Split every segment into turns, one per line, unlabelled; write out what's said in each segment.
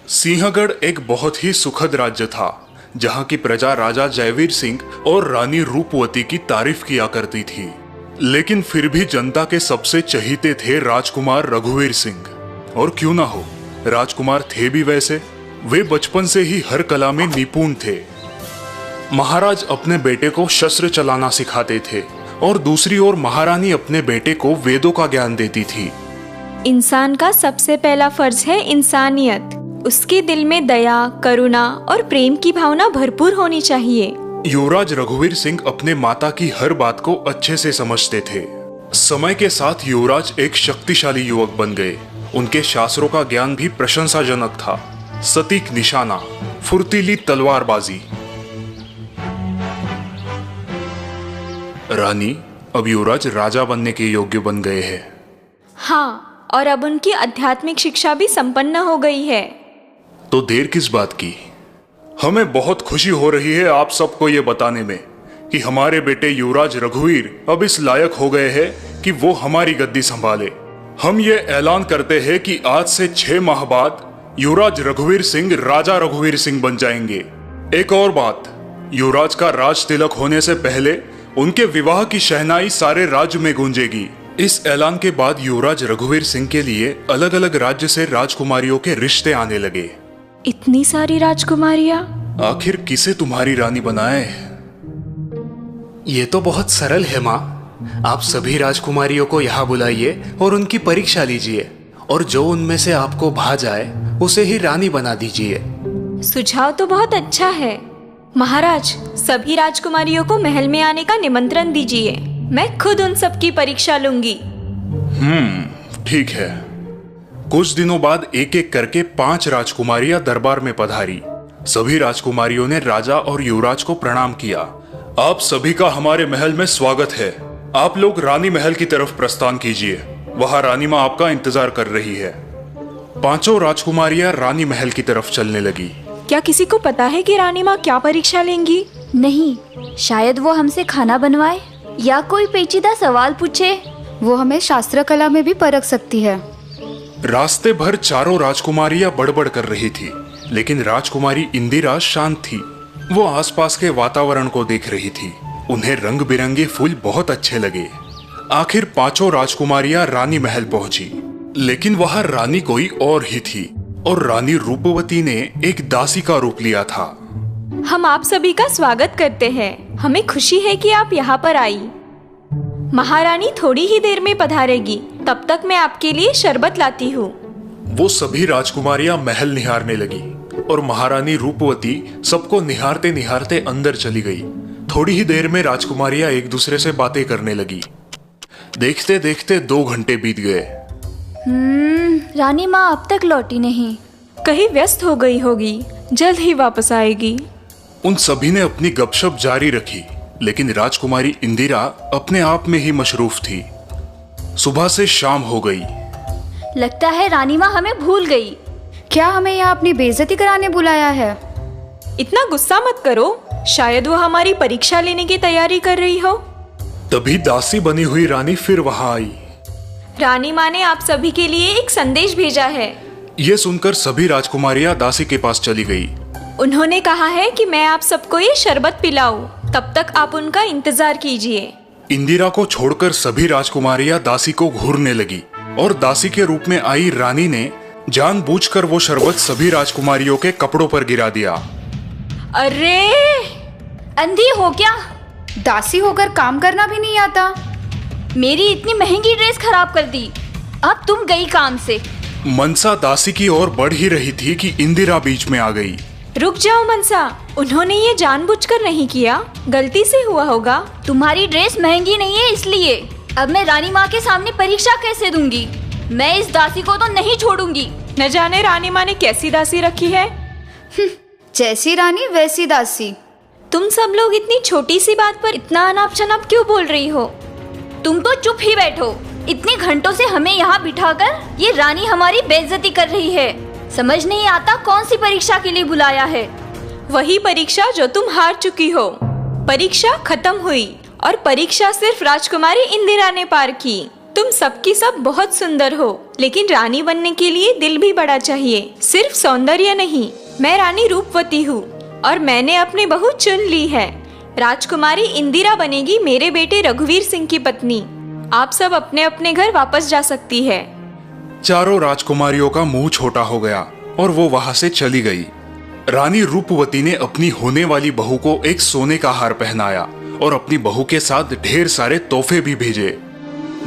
सिंहगढ़ एक बहुत ही सुखद राज्य था, जहाँ की प्रजा राजा जयवीर सिंह और रानी रूपवती की तारीफ किया करती थी। लेकिन फिर भी जनता के सबसे चहीते थे राजकुमार रघुवीर सिंह। और क्यों ना हो, राजकुमार थे भी वैसे। वे बचपन से ही हर कला में निपुण थे। महाराज अपने बेटे को शस्त्र चलाना सिखाते थे और दूसरी ओर महारानी अपने बेटे को वेदों का ज्ञान देती थी।
इंसान का सबसे पहला फर्ज है इंसानियत। उसके दिल में दया, करुणा और प्रेम की भावना भरपूर होनी चाहिए।
युवराज रघुवीर सिंह अपने माता की हर बात को अच्छे से समझते थे। समय के साथ युवराज एक शक्तिशाली युवक बन गए। उनके शास्त्रों का ज्ञान भी प्रशंसाजनक था। सटीक निशाना, फुर्तीली तलवारबाजी। रानी, अब युवराज राजा बनने के योग्य बन गए हैं।
हाँ, और अब उनकी आध्यात्मिक शिक्षा भी संपन्न हो गई है।
तो देर किस बात की? हमें बहुत खुशी हो रही है आप सबको ये बताने में कि हमारे बेटे युवराज रघुवीर अब इस लायक हो गए हैं कि वो हमारी गद्दी संभाले। हम ये ऐलान करते हैं कि आज से 6 माह बाद युवराज रघुवीर सिंह राजा रघुवीर सिंह बन जाएंगे। एक और बात, युवराज का राज तिलक होने से पहले उनके विवाह की शहनाई सारे राज्य में गूंजेगी। इस ऐलान के बाद युवराज रघुवीर सिंह के लिए अलग अलग राज्य से राजकुमारियों के रिश्ते आने लगे।
इतनी सारी राजकुमारियां?
आखिर किसे तुम्हारी रानी बनाए?
ये तो बहुत सरल है माँ। आप सभी राजकुमारियों को यहाँ बुलाइए और उनकी परीक्षा लीजिए, और जो उनमें से आपको भा जाए उसे ही रानी बना दीजिए।
सुझाव तो बहुत अच्छा है महाराज। सभी राजकुमारियों को महल में आने का निमंत्रण दीजिए। मैं खुद उन सब की परीक्षा लूंगी।
ठीक है। कुछ दिनों बाद एक एक करके 5 राजकुमारियां दरबार में पधारी। सभी राजकुमारियों ने राजा और युवराज को प्रणाम किया। आप सभी का हमारे महल में स्वागत है। आप लोग रानी महल की तरफ प्रस्थान कीजिए। वहां रानी माँ आपका इंतजार कर रही है। 5 राजकुमारियां रानी महल की तरफ चलने लगी।
क्या किसी को पता है कि रानी माँ क्या परीक्षा लेंगी?
नहीं, शायद वो हमसे खाना बनवाए या कोई पेचीदा सवाल पूछे।
वो हमें शास्त्र कला में भी परख सकती है।
रास्ते भर चारों राजकुमारियां बड़बड़ कर रही थी, लेकिन राजकुमारी इंदिरा शांत थी। वो आसपास के वातावरण को देख रही थी। उन्हें रंग बिरंगे फूल बहुत अच्छे लगे। आखिर 5 राजकुमारियां रानी महल पहुंची, लेकिन वहां रानी कोई और ही थी, और रानी रूपवती ने एक दासी का रूप लिया था।
हम आप सभी का स्वागत करते हैं। हमें खुशी है कि आप यहाँ पर आई। महारानी थोड़ी ही देर में पधारेगी, तब तक मैं आपके लिए शरबत लाती हूँ।
वो सभी राजकुमारियां महल निहारने लगी और महारानी रूपवती सबको निहारते निहारते अंदर चली गई। थोड़ी ही देर में राजकुमारियां एक दूसरे से बातें करने लगी। देखते देखते 2 घंटे बीत गए।
रानी माँ अब तक लौटी नहीं।
कहीं व्यस्त हो गई होगी, जल्द ही वापस आएगी।
उन सभी ने अपनी गपशप जारी रखी, लेकिन राजकुमारी इंदिरा अपने आप में ही मशरूफ थी। सुबह से शाम हो गई।
लगता है रानी माँ हमें भूल गई।
क्या हमें यहाँ अपनी बेइज्जती कराने बुलाया है?
इतना गुस्सा मत करो, शायद वो हमारी परीक्षा लेने की तैयारी कर रही हो।
तभी दासी बनी हुई रानी फिर वहां आई।
रानी माँ ने आप सभी के लिए एक संदेश भेजा है।
ये सुनकर सभी राजकुमारियां दासी के पास चली गई।
उन्होंने कहा है कि मैं आप सबको ये शरबत पिलाऊं, तब तक आप उनका इंतजार कीजिए।
इंदिरा को छोड़कर सभी राजकुमारियां दासी को घूरने लगी, और दासी के रूप में आई रानी ने जानबूझकर वो शरबत सभी राजकुमारियों के कपड़ों पर गिरा दिया।
अरे,
अंधी हो क्या?
दासी होकर काम करना भी नहीं आता?
मेरी इतनी महंगी ड्रेस खराब कर दी। अब तुम गई काम से।
मनसा दासी की ओर बढ़ ही रही थी कि इंदिरा बीच में आ गई।
रुक जाओ मनसा, उन्होंने ये जानबूझकर नहीं किया, गलती से हुआ होगा।
तुम्हारी ड्रेस महंगी नहीं है इसलिए। अब मैं रानी माँ के सामने परीक्षा कैसे दूंगी? मैं इस दासी को तो नहीं छोड़ूंगी।
न जाने रानी माँ ने कैसी दासी रखी है।
जैसी रानी वैसी दासी।
तुम सब लोग इतनी छोटी सी बात पर इतना अनाप शनाप क्यों बोल रही हो?
तुम तो चुप ही बैठो। इतने घंटों से हमें यहाँ बिठाकर ये रानी हमारी बेइज्जती कर रही है। समझ नहीं आता कौन सी परीक्षा के लिए बुलाया है।
वही परीक्षा जो तुम हार चुकी हो। परीक्षा खत्म हुई और परीक्षा सिर्फ राजकुमारी इंदिरा ने पार की। तुम सबकी सब बहुत सुंदर हो, लेकिन रानी बनने के लिए दिल भी बड़ा चाहिए, सिर्फ सौंदर्य नहीं। मैं रानी रूपवती हूँ और मैंने अपनी बहू चुन ली है। राजकुमारी इंदिरा बनेगी मेरे बेटे रघुवीर सिंह की पत्नी। आप सब अपने अपने घर वापस जा सकती है।
चारों राजकुमारियों का मुंह छोटा हो गया और वो वहां से चली गई। रानी रूपवती ने अपनी होने वाली बहू को एक सोने का हार पहनाया और अपनी बहू के साथ ढेर सारे तोहफे भी भेजे।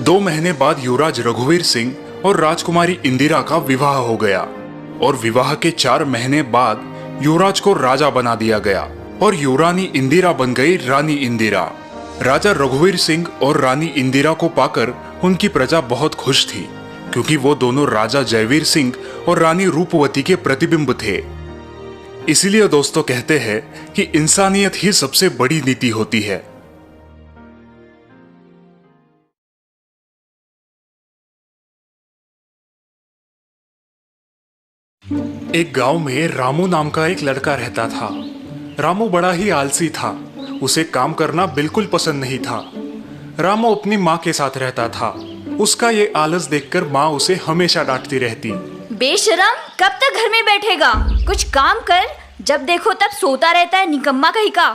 2 महीने बाद युवराज रघुवीर सिंह और राजकुमारी इंदिरा का विवाह हो गया और विवाह के 4 महीने बाद युवराज को राजा बना दिया गया और युवरानी इंदिरा बन गई रानी इंदिरा। राजा रघुवीर सिंह और रानी इंदिरा को पाकर उनकी प्रजा बहुत खुश थी, क्योंकि वो दोनों राजा जयवीर सिंह और रानी रूपवती के प्रतिबिंब थे। इसीलिए दोस्तों कहते हैं कि इंसानियत ही सबसे बड़ी नीति होती है। एक गांव में रामू नाम का एक लड़का रहता था। रामू बड़ा ही आलसी था, उसे काम करना बिल्कुल पसंद नहीं था। रामू अपनी माँ के साथ रहता था। उसका ये आलस देखकर माँ उसे हमेशा डांटती रहती।
बेशरम, कब तक घर में बैठेगा? कुछ काम कर, जब देखो तब सोता रहता है, निकम्मा कहीं का।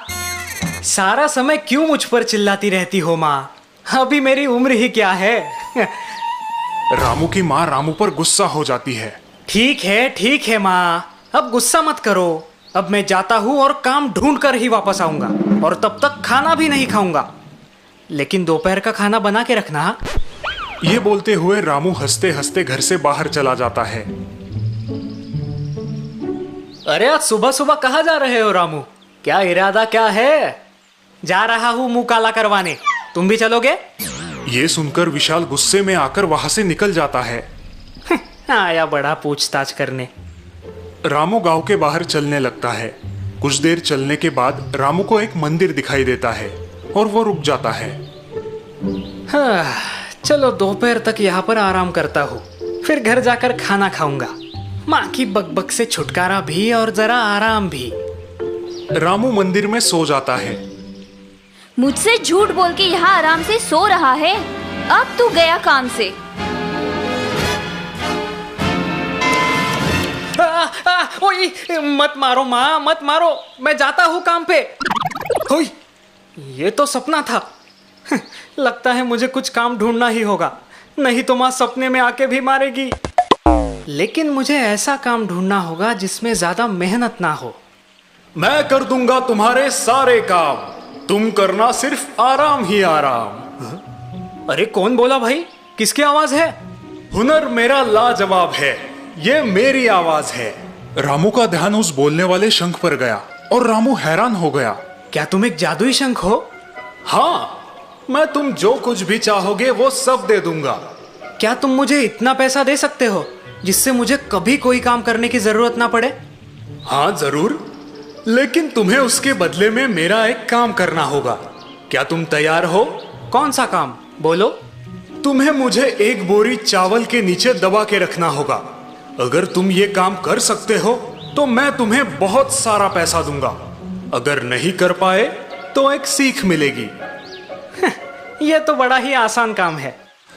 सारा समय क्यों मुझ पर चिल्लाती रहती हो माँ? अभी मेरी उम्र ही क्या है।
रामू की माँ रामू पर गुस्सा हो जाती है।
ठीक है माँ, अब गुस्सा मत करो। अब मैं जाता हूँ और काम ढूंढ कर ही वापस आऊंगा और तब तक खाना भी नहीं खाऊंगा, लेकिन दोपहर का खाना बना के रखना।
ये बोलते हुए रामू हंसते हंसते घर से बाहर चला जाता है।
अरे आज सुबह सुबह कहाँ जा रहे हो रामू? क्या इरादा क्या है? जा रहा हूँ मुंह काला करवाने, तुम भी चलोगे?
ये सुनकर विशाल गुस्से में आकर वहां से निकल जाता है।
आया बड़ा पूछताछ करने।
रामू गांव के बाहर चलने लगता है। कुछ देर चलने के बाद रामू को एक मंदिर दिखाई देता है और वो रुक जाता है।
हाँ, चलो दोपहर तक यहाँ पर आराम करता हूँ, फिर घर जाकर खाना खाऊंगा। माँ की बकबक से छुटकारा भी और जरा आराम भी।
रामू मंदिर में सो जाता है।
मुझसे झूठ बोल के यहाँ आराम से सो रहा है, अब तू गया काम से।
ओए, मत मारो माँ, मत मारो, मैं जाता हूँ काम पे। ओए, ये तो सपना था। लगता है मुझे कुछ काम ढूंढना ही होगा, नहीं तो माँ सपने में आके भी मारेगी। लेकिन मुझे ऐसा काम ढूंढना होगा जिसमें ज्यादा मेहनत ना हो।
मैं कर दूंगा तुम्हारे सारे काम, तुम करना सिर्फ आराम ही आराम।
अरे कौन बोला भाई? किसकी आवाज है?
हुनर मेरा लाजवाब है, ये मेरी आवाज है। रामू का ध्यान उस बोलने वाले शंख पर गया और रामू हैरान हो गया।
क्या तुम एक जादुई शंख हो?
हाँ, मैं तुम जो कुछ भी चाहोगे वो सब दे दूंगा।
क्या तुम मुझे इतना पैसा दे सकते हो जिससे मुझे कभी कोई काम करने की जरूरत ना पड़े?
हाँ जरूर, लेकिन तुम्हें उसके बदले में मेरा एक काम करना होगा। क्या तुम तैयार हो?
कौन सा काम? बोलो।
तुम्हें मुझे एक बोरी चावल के नीचे दबा के रखना होगा। अगर तुम ये काम कर सकते हो तो मैं तुम्हें बहुत सारा पैसा दूंगा। अगर नहीं कर पाए तो एक सीख मिलेगी।
यह तो बड़ा ही आसान काम है।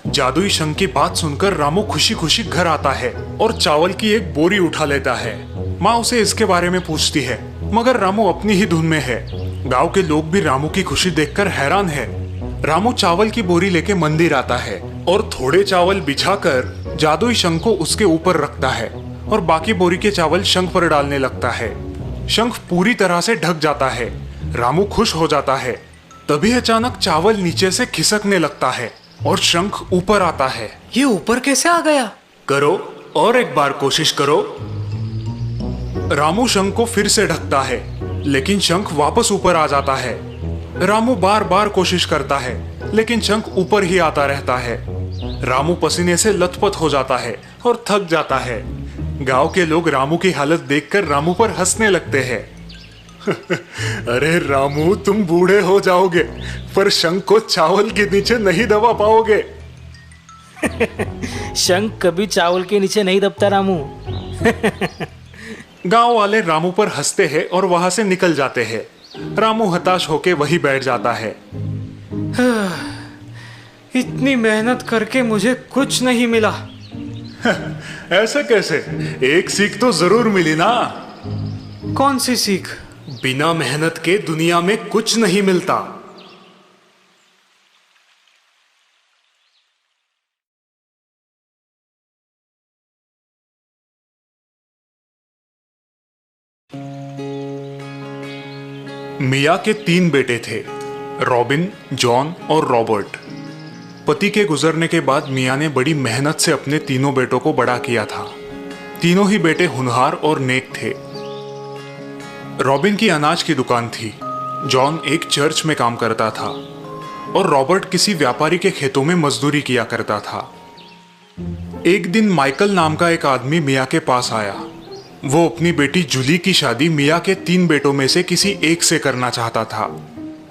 जादुई शंख की बात सुनकर रामू खुशी खुशी घर आता है और चावल की एक बोरी उठा लेता है। माँ उसे इसके बारे में पूछती है, मगर रामू अपनी ही धुन में है। गांव के लोग भी रामू की खुशी देखकर हैरान है। रामू चावल की बोरी लेके मंदिर आता है और थोड़े चावल बिछाकर जादुई शंख को उसके ऊपर रखता है और बाकी बोरी के चावल शंख पर डालने लगता है। शंख पूरी तरह से ढक जाता है। रामू खुश हो जाता है। तभी अचानक चावल नीचे से खिसकने लगता है और शंख ऊपर आता है।
ये ऊपर कैसे आ गया?
करो और एक बार कोशिश करो। रामू शंख को फिर से ढकता है, लेकिन शंख वापस ऊपर आ जाता है। रामू बार बार कोशिश करता है, लेकिन शंख ऊपर ही आता रहता है। रामू पसीने से लथपथ हो जाता है और थक जाता है। गांव के लोग रामू की हालत देखकर रामू पर हंसने लगते हैं। अरे रामू, तुम बूढ़े हो जाओगे, पर शंख को चावल के नीचे नहीं दबा पाओगे।
शंख कभी चावल के नीचे नहीं दबता रामू।
गांव वाले रामू पर हंसते हैं और वहां से निकल जाते हैं। रामू हताश होकर वहीं बैठ जाता है।
इतनी मेहनत करके मुझे कुछ नहीं मिला।
ऐसे कैसे? एक सीख तो जरूर मिली ना।
कौन सी सीख?
बिना मेहनत के दुनिया में कुछ नहीं मिलता।
मिया के 3 बेटे थे, रॉबिन, जॉन और रॉबर्ट। पति के गुजरने के बाद मिया ने बड़ी मेहनत से अपने तीनों बेटों को बड़ा किया था। तीनों ही बेटे होनहार और नेक थे। रॉबिन की अनाज की दुकान थी, जॉन एक चर्च में काम करता था और रॉबर्ट किसी व्यापारी के खेतों में मजदूरी किया करता था। एक दिन माइकल नाम का एक आदमी मिया के पास आया। वो अपनी बेटी जूली की शादी मिया के 3 बेटों में से किसी एक से करना चाहता था।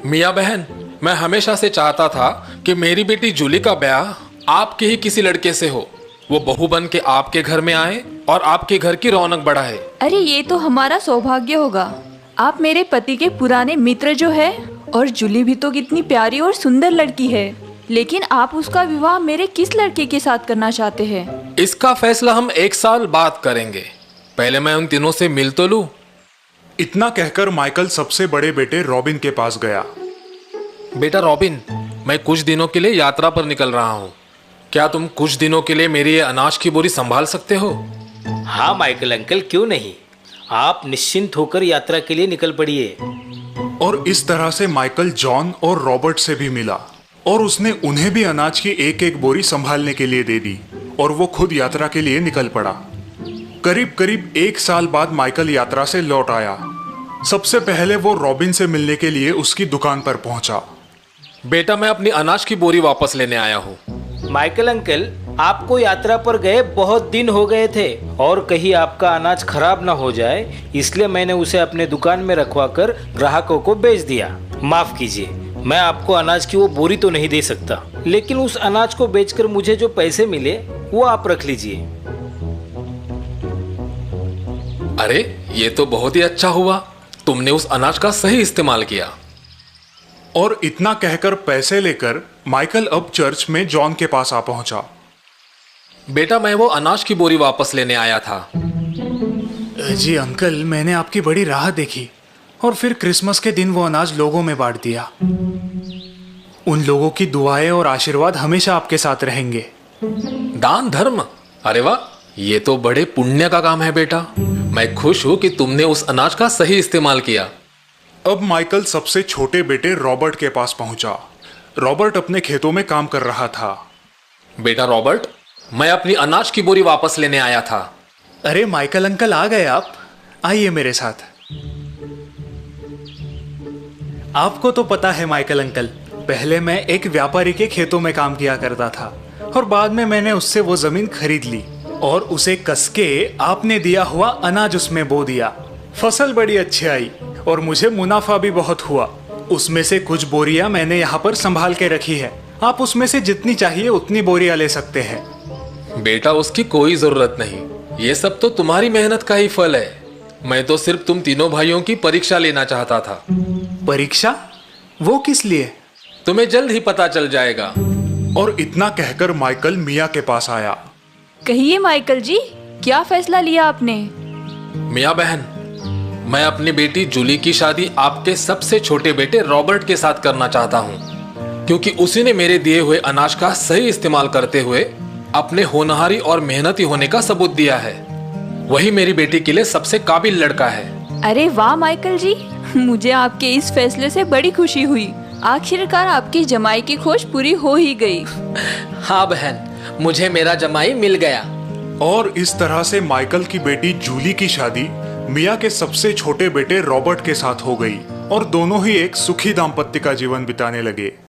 मिया बहन, मैं हमेशा से चाहता था कि मेरी बेटी जूली का ब्याह आपके ही किसी लड़के से हो। वो बहू बन के आपके घर में आए और आपके घर की रौनक बढ़ाए।
अरे ये तो हमारा सौभाग्य होगा। आप मेरे पति के पुराने मित्र जो है, और जूली भी तो कितनी प्यारी और सुंदर लड़की है। लेकिन आप उसका विवाह मेरे किस लड़के के साथ करना चाहते हैं?
इसका फैसला हम 1 साल बाद करेंगे। पहले मैं उन तीनों से मिल तो लूं।
इतना कहकर माइकल सबसे बड़े बेटे रॉबिन के पास गया।
बेटा रॉबिन, मैं कुछ दिनों के लिए यात्रा पर निकल रहा हूँ। क्या तुम कुछ दिनों के लिए मेरी ये अनाज की बोरी संभाल सकते हो?
हाँ माइकल अंकल, क्यों नहीं। आप निश्चिंत होकर यात्रा के लिए निकल पड़िए।
और इस तरह से माइकल जॉन और रॉबर्ट से भी मिला और उसने उन्हें भी अनाज की एक एक बोरी संभालने के लिए दे दी और वो खुद यात्रा के लिए निकल पड़ा। करीब करीब 1 साल बाद माइकल यात्रा से लौट आया। सबसे पहले वो रॉबिन से मिलने के लिए उसकी दुकान पर पहुंचा।
बेटा, मैं अपनी अनाज की बोरी वापस लेने आया हूँ।
माइकल अंकल, आपको यात्रा पर गए बहुत दिन हो गए थे और कहीं आपका अनाज खराब ना हो जाए, इसलिए मैंने उसे अपने दुकान में रखवा कर ग्राहकों को बेच दिया। माफ कीजिए, मैं आपको अनाज की वो बोरी तो नहीं दे सकता, लेकिन उस अनाज को बेचकर मुझे जो पैसे मिले वो आप रख लीजिए।
अरे ये तो बहुत ही अच्छा हुआ, तुमने उस अनाज का सही इस्तेमाल किया।
और इतना कहकर पैसे लेकर माइकल अब चर्च में जॉन के पास आ पहुंचा।
बेटा, मैं वो अनाज की बोरी वापस लेने आया था।
जी अंकल, मैंने आपकी बड़ी राह देखी और फिर क्रिसमस के दिन वो अनाज लोगों में बांट दिया। उन लोगों की दुआएं और आशीर्वाद हमेशा आपके साथ रहेंगे।
दान धर्म, अरे वाह, ये तो बड़े पुण्य का काम है बेटा। मैं खुश हूं कि तुमने उस अनाज का सही इस्तेमाल किया।
अब माइकल सबसे छोटे बेटे रॉबर्ट के पास पहुंचा। रॉबर्ट अपने खेतों में काम कर रहा था।
बेटा रॉबर्ट, मैं अपनी अनाज की बोरी वापस लेने आया था।
अरे माइकल अंकल, आ गए आप। आइए मेरे साथ। आपको तो पता है माइकल अंकल, पहले मैं एक व्यापारी के खेतों में काम किया करता था और बाद में मैंने उससे वो जमीन खरीद ली और उसे कसके आपने दिया हुआ अनाज उसमें बो दिया। फसल बड़ी अच्छी आई और मुझे मुनाफा भी बहुत हुआ। उसमें से कुछ बोरियां मैंने यहाँ पर संभाल के रखी है। आप उसमें से जितनी चाहिए उतनी बोरियां ले सकते हैं।
बेटा, उसकी कोई जरूरत नहीं, ये सब तो तुम्हारी मेहनत का ही फल है। मैं तो सिर्फ तुम तीनों भाइयों की परीक्षा लेना चाहता था।
परीक्षा? वो किस लिए?
तुम्हें जल्द ही पता चल जाएगा।
और इतना कहकर माइकल मिया के पास आया।
कहिए माइकल जी, क्या फैसला लिया आपने?
मिया बहन, मैं अपनी बेटी जूली की शादी आपके सबसे छोटे बेटे रॉबर्ट के साथ करना चाहता हूँ, क्योंकि उसी ने मेरे दिए हुए अनाज का सही इस्तेमाल करते हुए अपने होनहारी और मेहनती होने का सबूत दिया है। वही मेरी बेटी के लिए सबसे काबिल लड़का है।
अरे वाह माइकल जी, मुझे आपके इस फैसले से बड़ी खुशी हुई। आखिरकार आपकी जमाई की खोज पूरी हो ही गई।
हाँ बहन, मुझे मेरा जमाई मिल गया।
और इस तरह से माइकल की बेटी जूली की शादी मिया के सबसे छोटे बेटे रॉबर्ट के साथ हो गई और दोनों ही एक सुखी दाम्पत्य का जीवन बिताने लगे।